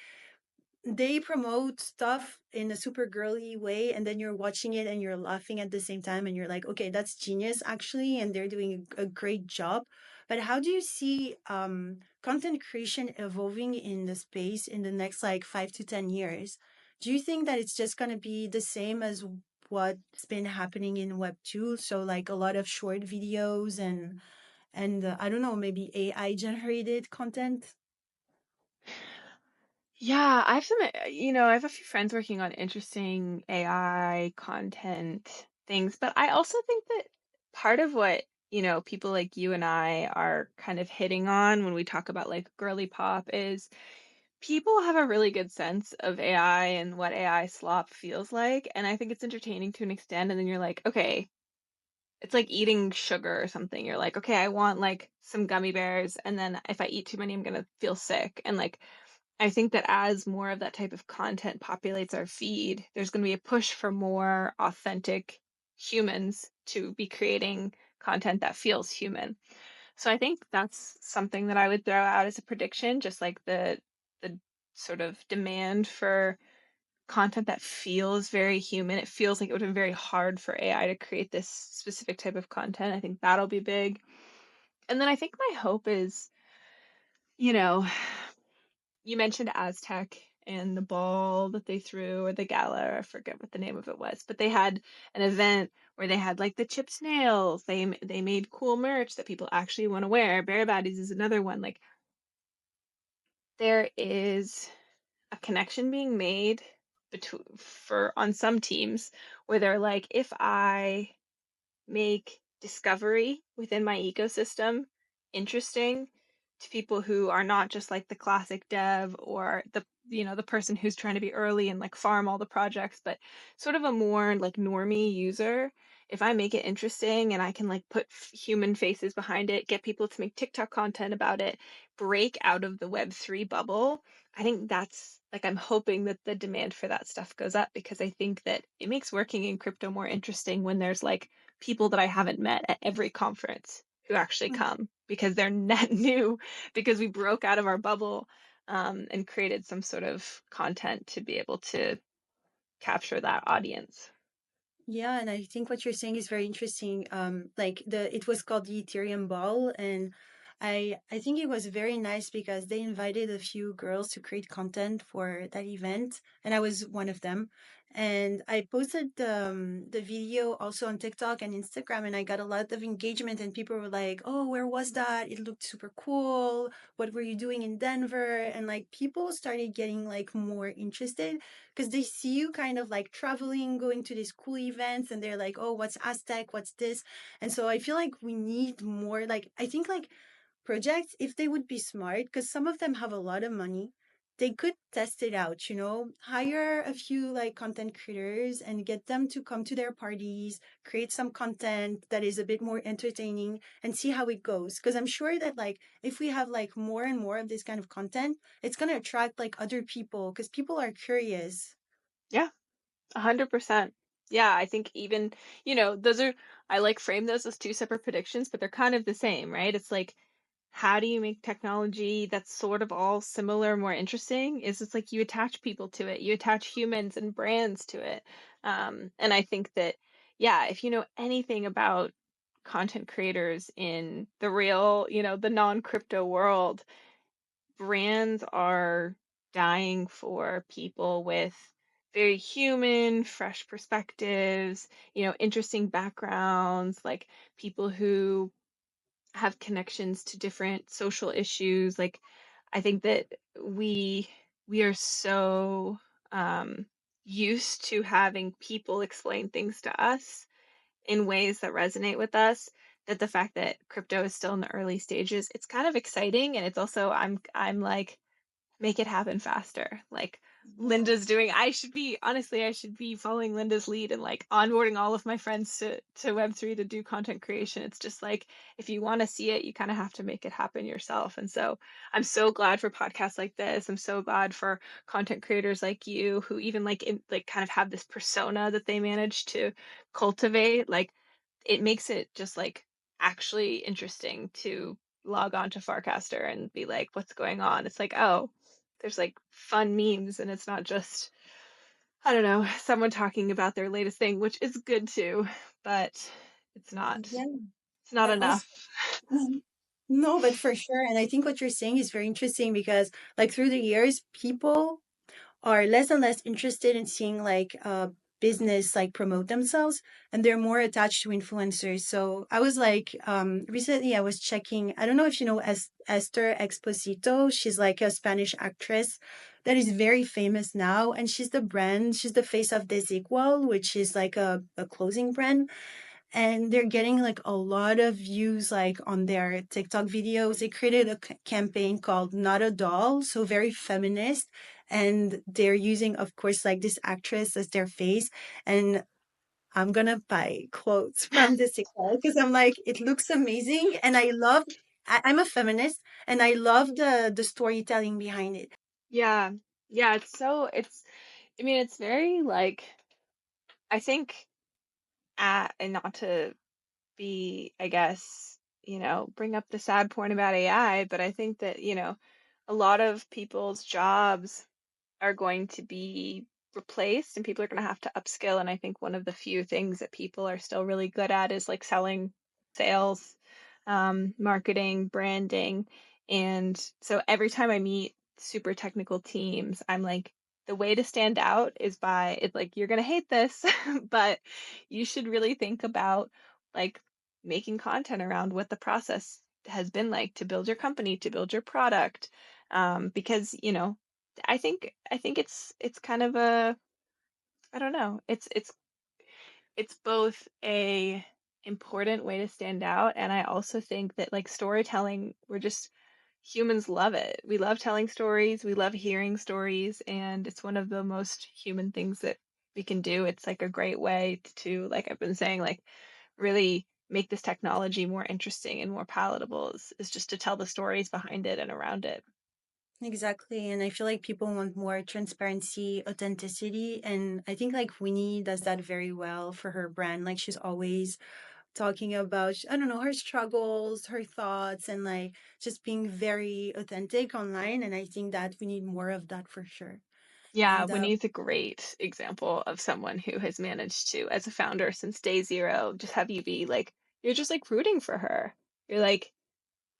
they promote stuff in a super girly way, and then you're watching it and you're laughing at the same time and you're like, okay, that's genius actually, and they're doing a great job. But how do you see content creation evolving in the space in the next like 5 to 10 years? Do you think that it's just going to be the same as what's been happening in web 2, so like a lot of short videos and I don't know, maybe AI generated content? Yeah, I have some, I have a few friends working on interesting AI content things, but I also think that part of what, people like you and I are kind of hitting on when we talk about like girly pop is people have a really good sense of AI and what AI slop feels like. And I think it's entertaining to an extent. And then you're like, okay, it's like eating sugar or something. You're like, okay, I want like some gummy bears. And then if I eat too many, I'm going to feel sick. And like, I think that as more of that type of content populates our feed, there's going to be a push for more authentic humans to be creating content that feels human. So I think that's something that I would throw out as a prediction, just like the sort of demand for content that feels very human. It feels like it would have been very hard for AI to create this specific type of content. I think that'll be big. And then I think my hope is, you know, you mentioned Aztec and the ball that they threw or the gala, I forget what the name of it was, but they had an event where they had like the chip snails. They made cool merch that people actually want to wear. Bear Baddies is another one. Like there is a connection being made between for on some teams where they're like, if I make discovery within my ecosystem interesting to people who are not just like the classic dev or the person who's trying to be early and like farm all the projects, but sort of a more like normie user. If I make it interesting and I can like put human faces behind it, get people to make TikTok content about it, break out of the Web3 bubble, I think that's like I'm hoping that the demand for that stuff goes up because I think that it makes working in crypto more interesting when there's like people that I haven't met at every conference who actually come because they're net new because we broke out of our bubble and created some sort of content to be able to capture that audience. Yeah, and I think what you're saying is very interesting. Like it was called the Ethereum Ball, and I think it was very nice because they invited a few girls to create content for that event, and I was one of them. And I posted the video also on TikTok and Instagram, and I got a lot of engagement. And people were like, "Oh, where was that? It looked super cool. What were you doing in Denver?" And like people started getting like more interested because they see you kind of like traveling, going to these cool events, and they're like, oh, what's Aztec? What's this? And so I feel like we need more, like, I think like projects, if they would be smart, because some of them have a lot of money, they could test it out, hire a few like content creators and get them to come to their parties, create some content that is a bit more entertaining and see how it goes. Because I'm sure that like if we have like more and more of this kind of content, it's going to attract like other people because people are curious. Yeah, 100%. Yeah, I think even, those are, I like frame those as two separate predictions, but they're kind of the same, right? It's like, how do you make technology that's sort of all similar more interesting? Is it's like you attach people to it, you attach humans and brands to it. And I think that, yeah, if you know anything about content creators in the real, the non-crypto world, brands are dying for people with very human, fresh perspectives, interesting backgrounds, like people who have connections to different social issues. Like I think that we are so used to having people explain things to us in ways that resonate with us, that the fact that crypto is still in the early stages, it's kind of exciting, and it's also I'm like, make it happen faster. Like Linda's doing I should be honestly, I should be following Linda's lead and like onboarding all of my friends to Web3 to do content creation. It's just like if you want to see it, you kind of have to make it happen yourself. And so I'm so glad for podcasts like this. I'm so glad for content creators like you who even like like kind of have this persona that they manage to cultivate. Like it makes it just like actually interesting to log on to Farcaster and be like, what's going on? It's like, oh, there's like fun memes and it's not just, I don't know, someone talking about their latest thing, which is good too, but it's not Yeah. it's not And also, enough. no, but for sure. And I think what you're saying is very interesting because, like, through the years, people are less and less interested in seeing like business like promote themselves, and they're more attached to influencers. So I was like recently I was checking, I don't know if you know Esther Exposito. She's like a Spanish actress that is very famous now, and she's the face of Desigual, which is like a clothing brand, and they're getting like a lot of views like on their TikTok videos. They created a campaign called Not a Doll, so very feminist, and they're using, of course, like this actress as their face. And I'm gonna buy clothes from this TikTok because I'm like, it looks amazing, and I love. I'm a feminist, and I love the storytelling behind it. Yeah. Yeah, it's I mean, it's very like I think and not to be, I guess, bring up the sad point about AI, but I think that, a lot of people's jobs are going to be replaced and people are going to have to upskill. And I think one of the few things that people are still really good at is like selling, sales, marketing, branding. And so every time I meet super technical teams, I'm like, the way to stand out is by it's like, you're going to hate this, but you should really think about like making content around what the process has been like to build your company, to build your product. Because, I think it's kind of a I don't know. It's both a important way to stand out, and I also think that like storytelling, we're just humans love it. We love telling stories, we love hearing stories, and it's one of the most human things that we can do. It's like a great way to, like I've been saying, like really make this technology more interesting and more palatable is just to tell the stories behind it and around it. Exactly. And I feel like people want more transparency, authenticity. And I think like Winnie does that very well for her brand. Like she's always talking about, I don't know, her struggles, her thoughts, and like just being very authentic online. And I think that we need more of that for sure. Yeah, And Winnie's a great example of someone who has managed to, as a founder since day zero, just have you be like, you're just like rooting for her. You're like,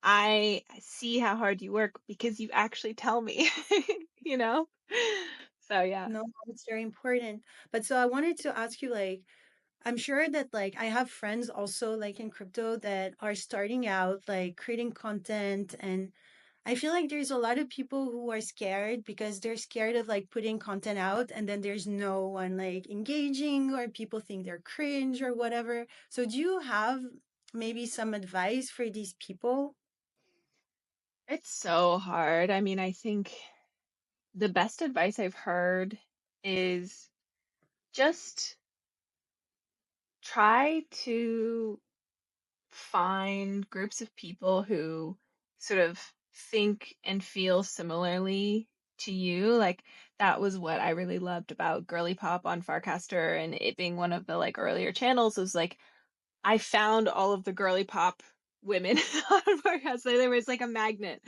I see how hard you work because you actually tell me, you know? So yeah. no, it's very important. But so I wanted to ask you, like, I'm sure that like I have friends also like in crypto that are starting out like creating content, and I feel like there's a lot of people who are scared because they're scared of like putting content out and then there's no one like engaging, or people think they're cringe or whatever. So do you have maybe some advice for these people? It's so hard. I mean, I think the best advice I've heard is just try to find groups of people who sort of think and feel similarly to you. Like that was what I really loved about Girlypop on Farcaster and it being one of the like earlier channels was like I found all of the girly pop women on podcast. So there was like a magnet.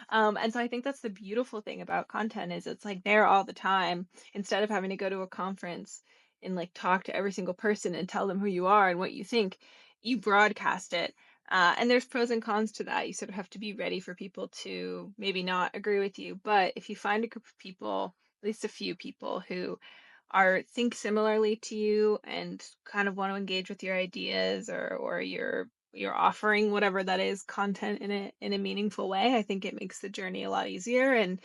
And so I think that's the beautiful thing about content is it's like there all the time instead of having to go to a conference and like talk to every single person and tell them who you are and what you think, you broadcast it. And there's pros and cons to that. You sort of have to be ready for people to maybe not agree with you. But if you find a group of people, at least a few people who are think similarly to you and kind of want to engage with your ideas or you're offering whatever that is content in a meaningful way, I think it makes the journey a lot easier and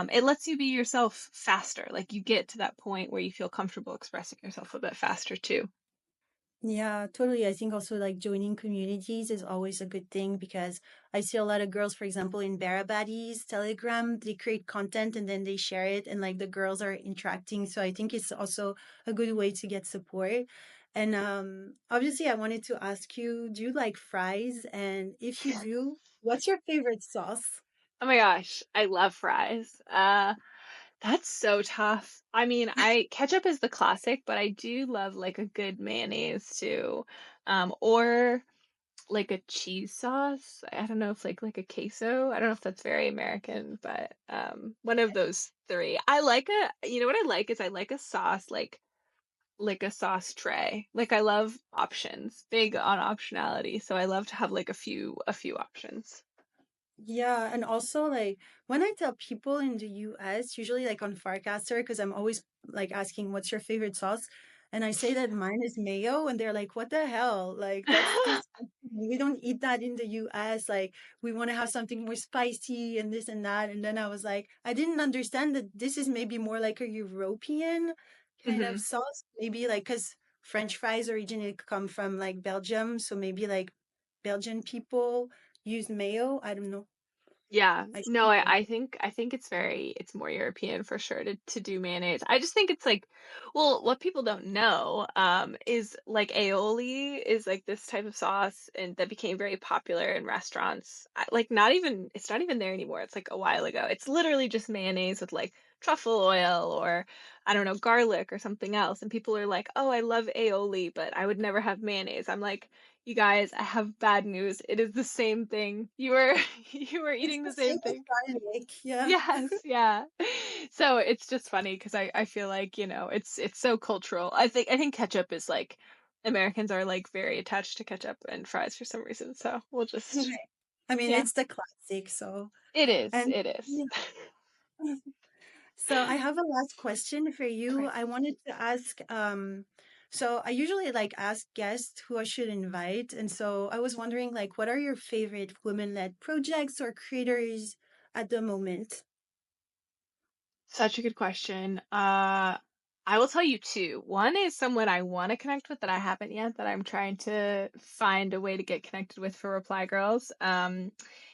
it lets you be yourself faster. Like you get to that point where you feel comfortable expressing yourself a bit faster too. Yeah, totally. I think also like joining communities is always a good thing because I see a lot of girls, for example, in Baddie's Telegram, they create content and then they share it and like the girls are interacting. So I think it's also a good way to get support. And obviously I wanted to ask you, do you like fries? And if you do, what's your favorite sauce? Oh my gosh, I love fries. That's so tough. I mean, I ketchup is the classic, but I do love like a good mayonnaise too. Or like a cheese sauce. I don't know if like a queso. I don't know if that's very American, but one of those three. I like a you know what I like is I like a sauce like a sauce tray. Like I love options. Big on optionality. So I love to have like a few options. Yeah, and also like when I tell people in the US, usually like on Farcaster, because I'm always like asking what's your favorite sauce, and I say that mine is mayo, and they're like, "What the hell? Like that's disgusting. We don't eat that in the US. Like we want to have something more spicy and this and that." And then I was like, I didn't understand that this is maybe more like a European kind of Mhm. sauce, maybe like because French fries originally come from like Belgium, so maybe like Belgian people use mayo. I don't know. Yeah. I No, think I, so. I think I think it's more European for sure to do mayonnaise. I just think it's like well, what people don't know is like aioli is like this type of sauce and that became very popular in restaurants. Like not even it's not even there anymore. It's like a while ago. It's literally just mayonnaise with like truffle oil or I don't know, garlic or something else. And people are like, "Oh, I love aioli, but I would never have mayonnaise." I'm like, you guys, I have bad news. It is the same thing. You are you are It's eating the the same same with thing. garlic. Yeah. Yes, yeah. So it's just funny because I feel like, it's so cultural. I think ketchup is like Americans are like very attached to ketchup and fries for some reason. So we'll just Okay. I mean, yeah. it's the classic. So, It is. and It is. yeah. So I have a last question for you. Okay. I wanted to ask, so I usually like ask guests who I should invite. And so I was wondering, like, what are your favorite women-led projects or creators at the moment? Such a good question. I will tell you two. One is someone I want to connect with that I haven't yet, that I'm trying to find a way to get connected with for Reply Girls.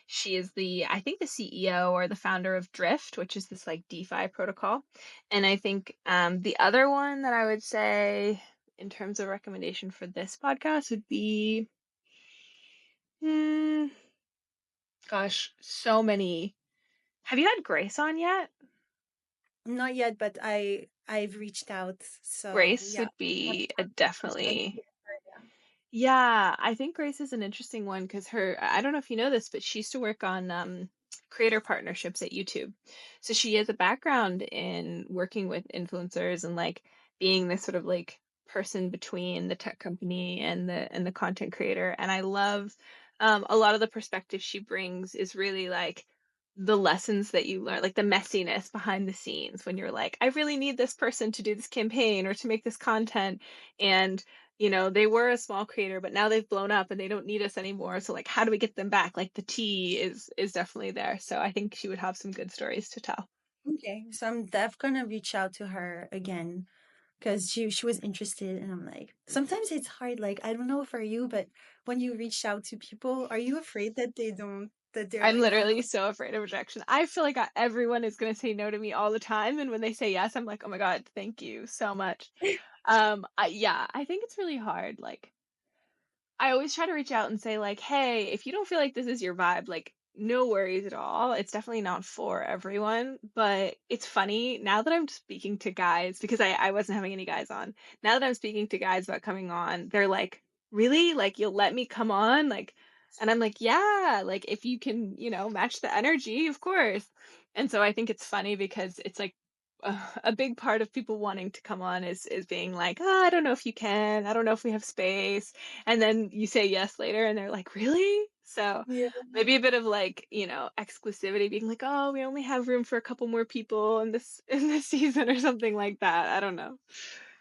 She is I think the CEO or the founder of Drift, which is this like DeFi protocol. And I think the other one that I would say in terms of recommendation for this podcast would be, hmm, gosh, so many. Have you had Grace on yet? Not yet, but I've reached out. So Grace yeah. would be a I'm excited to definitely. hear her, Yeah, I think Grace is an interesting one because I don't know if you know this, but she used to work on creator partnerships at YouTube. So she has a background in working with influencers and like being this sort of like person between the tech company and the content creator. And I love a lot of the perspective she brings is really like the lessons that you learn, like the messiness behind the scenes when you're like, I really need this person to do this campaign or to make this content. And they were a small creator, but now they've blown up and they don't need us anymore. So like how do we get them back? Like the tea is definitely there. So I think she would have some good stories to tell. yeah. Okay. So I'm def gonna reach out to her again because she was interested, and I'm like, sometimes it's hard. Like I don't know for you, but when you reach out to people, are you afraid that they're I'm like, oh literally no? so afraid of rejection. I feel like everyone is going to say no to me all the time. And when they say yes, I'm like, oh my God, thank you so much. Yeah, I think it's really hard. Like I always try to reach out and say like, "Hey, if you don't feel like this is your vibe, like no worries at all. It's definitely not for everyone." But it's funny now that I'm speaking to guys because I wasn't having any guys on. Now that I'm speaking to guys about coming on, they're like, "Really? Like you'll let me come on?" Like and I'm like, "Yeah, like if you can, match the energy, of course." And so I think it's funny because it's like a big part of people wanting to come on is being like, oh, I don't know if you can. I don't know if we have space, and then you say yes later and they're like, "Really?" So Yeah. maybe a bit of like, exclusivity being like, "Oh, we only have room for a couple more people in this in this season," or something like that. I don't know.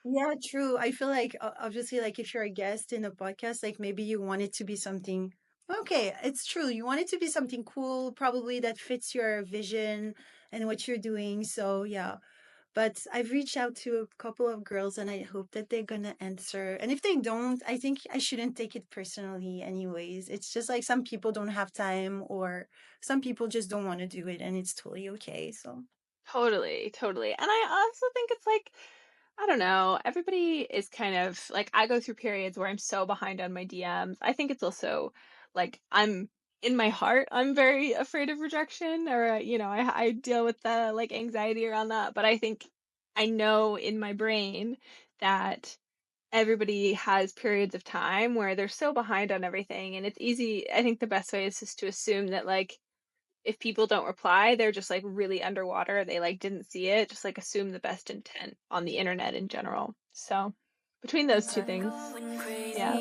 Yeah, true. I feel like obviously, like if you're a guest in a podcast, like maybe you want it to be something. Okay, it's true. You want it to be something cool, probably that fits your vision and what you're doing. So yeah. But I've reached out to a couple of girls and I hope that they're gonna answer. And if they don't, I think I shouldn't take it personally anyways. It's just like some people don't have time or some people just don't want to do it and it's totally okay. So Totally, totally. And I also think it's like, I don't know, everybody is kind of like, I go through periods where I'm so behind on my DMs. I think it's also like I'm in my heart, I'm very afraid of rejection, or I deal with the like anxiety around that, but I think I know in my brain that everybody has periods of time where they're so behind on everything, and it's easy. I think the best way is just to assume that like if people don't reply, they're just like really underwater. They like didn't see it. Just like assume the best intent on the internet in general. So between those two things, exactly. yeah.